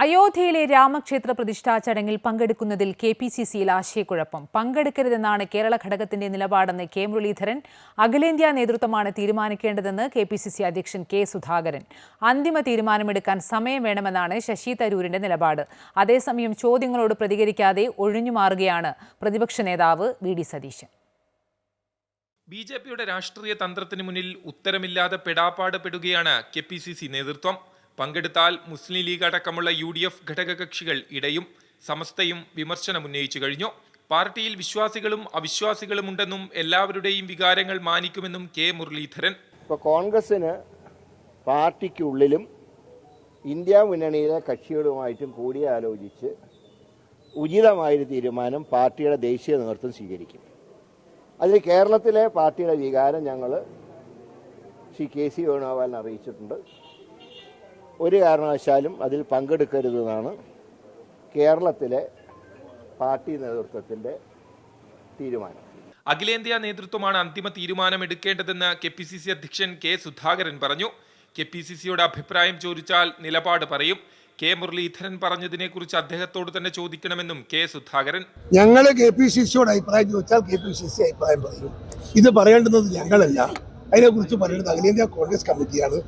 അയോധ്യയിലെ രാമക്ഷേത്ര പ്രതിഷ്ഠാ ചടങ്ങിൽ പങ്കെടുക്കുന്നതിൽ KPCCയിൽ ആശയക്കുഴപ്പം. പങ്കെടുക്കരുതെന്നാണ് കേരള ഘടകത്തിന്റെ നിലപാടെന്ന് കെ മുരളീധരൻ. അഖിലേന്ത്യാ നേതൃത്വമാണ് തീരുമാനിക്കേണ്ടതെന്ന് KPCC അധ്യക്ഷൻ കെ സുധാകരൻ. അന്തിമ തീരുമാനമെടുക്കാൻ സമയം വേണമെന്നാണ് ശശി തരൂരിന്റെ നിലപാട്. അതേസമയം ചോദ്യങ്ങളോട് പ്രതികരിക്കാതെ ഒഴിഞ്ഞുമാറുകയാണ് പ്രതിപക്ഷ നേതാവ് VD സതീശൻ. BJPയുടെ രാഷ്ട്രീയ തന്ത്രത്തിന് മുന്നിൽ ഉത്തരമില്ലാതെ പെടാപ്പാട് പെടുകയാണ് KPCC നേതൃത്വം. പങ്കെടുത്താൽ മുസ്ലിം ലീഗ് അടക്കമുള്ള UDF ഘടകകക്ഷികൾ ഇടയും. സമസ്തയും വിമർശനമുന്നയിച്ചു കഴിഞ്ഞു. പാർട്ടിയിൽ വിശ്വാസികളും അവിശ്വാസികളും ഉണ്ടെന്നും എല്ലാവരുടെയും വികാരങ്ങൾ മാനിക്കുമെന്നും കെ മുരളീധരൻ. കോൺഗ്രസിന് പാർട്ടിക്കുള്ളിലും ഇന്ത്യ മുന്നണിയിലെ കക്ഷികളുമായിട്ടും കൂടിയാലോചിച്ച് ഉചിതമായൊരു തീരുമാനം പാർട്ടിയുടെ ദേശീയ നേതൃത്വം സ്വീകരിക്കും. അതിൽ കേരളത്തിലെ പാർട്ടിയുടെ വികാരം ഞങ്ങൾ ശ്രീ KC വേണുഗോപാലിനെ അറിയിച്ചിട്ടുണ്ട്. ഒരു കാരണവശാലും അതിൽ പങ്കെടുക്കരുതെന്നാണ് കേരളത്തിലെ പാർട്ടി നേതൃത്വത്തിൻ്റെ തീരുമാനം. അഖിലേന്ത്യാ നേതൃത്വമാണ് അന്തിമ തീരുമാനമെടുക്കേണ്ടതെന്ന് KPCC അധ്യക്ഷൻ കെ സുധാകരൻ പറഞ്ഞു. KPCCയോട് അഭിപ്രായം ചോദിച്ചാൽ നിലപാട് പറയും. കെ മുരളീധരൻ പറഞ്ഞതിനെക്കുറിച്ച് അദ്ദേഹത്തോട് തന്നെ ചോദിക്കണമെന്നും കെ സുധാകരൻ. ഞങ്ങൾ KPCCയോട് അഭിപ്രായം ചോദിച്ചാൽ KPCC അഭിപ്രായം പറയും. ഇത് പറയേണ്ടുന്നത് ഞങ്ങളല്ല, അതിനെക്കുറിച്ച് പറയുന്നത് അഖിലേന്ത്യാ കോൺഗ്രസ് കമ്മിറ്റിയാണ്.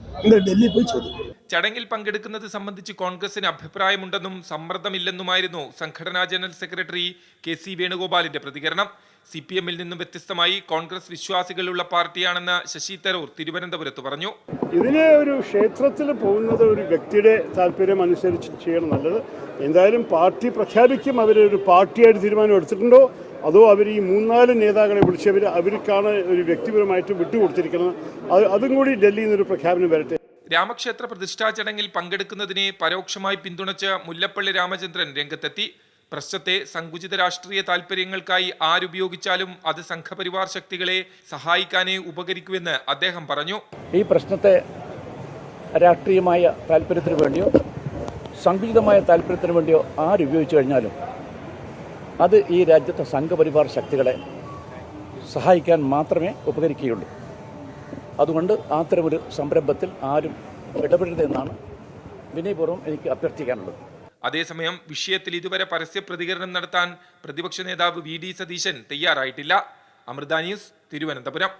ഡൽഹി പോയി ചോദിക്കും. ചടങ്ങിൽ പങ്കെടുക്കുന്നത് സംബന്ധിച്ച് കോൺഗ്രസിന് അഭിപ്രായമുണ്ടെന്നും സമ്മർദ്ദമില്ലെന്നുമായിരുന്നു സംഘടനാ ജനറൽ സെക്രട്ടറി KC വേണുഗോപാലിന്റെ പ്രതികരണം. CPMൽ നിന്നും വ്യത്യസ്തമായി കോൺഗ്രസ് വിശ്വാസികളുള്ള പാർട്ടിയാണെന്ന് ശശി തരൂർ തിരുവനന്തപുരത്ത് പറഞ്ഞു. ഇതിനെ ഒരു ക്ഷേത്രത്തിൽ പോകുന്നത് ഒരു വ്യക്തിയുടെ താല്പര്യം അനുസരിച്ച് ചെയ്യണം നല്ലത്. എന്തായാലും പാർട്ടി പ്രഖ്യാപിക്കും. അവരൊരു പാർട്ടിയായിട്ട് തീരുമാനം എടുത്തിട്ടുണ്ടോ അതോ അവർ ഈ 3-4 നേതാക്കളെ വിളിച്ചവർ അവർക്കാണ് ഒരു വ്യക്തിപരമായിട്ട് വിട്ടുകൊടുത്തിരിക്കുന്നത്. അതും കൂടി ഡൽഹിയിൽ നിന്നൊരു പ്രഖ്യാപനം വരട്ടെ. രാമക്ഷേത്ര പ്രതിഷ്ഠാ ചടങ്ങിൽ പങ്കെടുക്കുന്നതിനെ പരോക്ഷമായി പിന്തുണച്ച് മുല്ലപ്പള്ളി രാമചന്ദ്രൻ രംഗത്തെത്തി. പ്രശ്നത്തെ സങ്കുചിത രാഷ്ട്രീയ താൽപര്യങ്ങൾക്കായി ആരുപയോഗിച്ചാലും അത് സംഘപരിവാർ ശക്തികളെ സഹായിക്കാനേ ഉപകരിക്കുമെന്ന് അദ്ദേഹം പറഞ്ഞു. ഈ പ്രശ്നത്തെ രാഷ്ട്രീയമായ താല്പര്യത്തിന് വേണ്ടിയോ സങ്കുചിതമായ താല്പര്യത്തിന് വേണ്ടിയോ ആരുപയോഗിച്ചു കഴിഞ്ഞാലും അത് ഈ രാജ്യത്തെ സംഘപരിവാർ ശക്തികളെ സഹായിക്കാൻ മാത്രമേ ഉപകരിക്കുകയുള്ളൂ. അതുകൊണ്ട് അത്തരമൊരു സംരംഭത്തിൽ ആരും ഇടപെടരുതെന്നാണ് വിനയപൂർവ്വം എനിക്ക് അഭ്യർത്ഥിക്കാനുള്ളത്. അതേസമയം വിഷയത്തിൽ ഇതുവരെ പരസ്യ പ്രതികരണം നടത്താൻ പ്രതിപക്ഷ നേതാവ് VD സതീശൻ തയ്യാറായിട്ടില്ല. അമൃത ന്യൂസ്, തിരുവനന്തപുരം.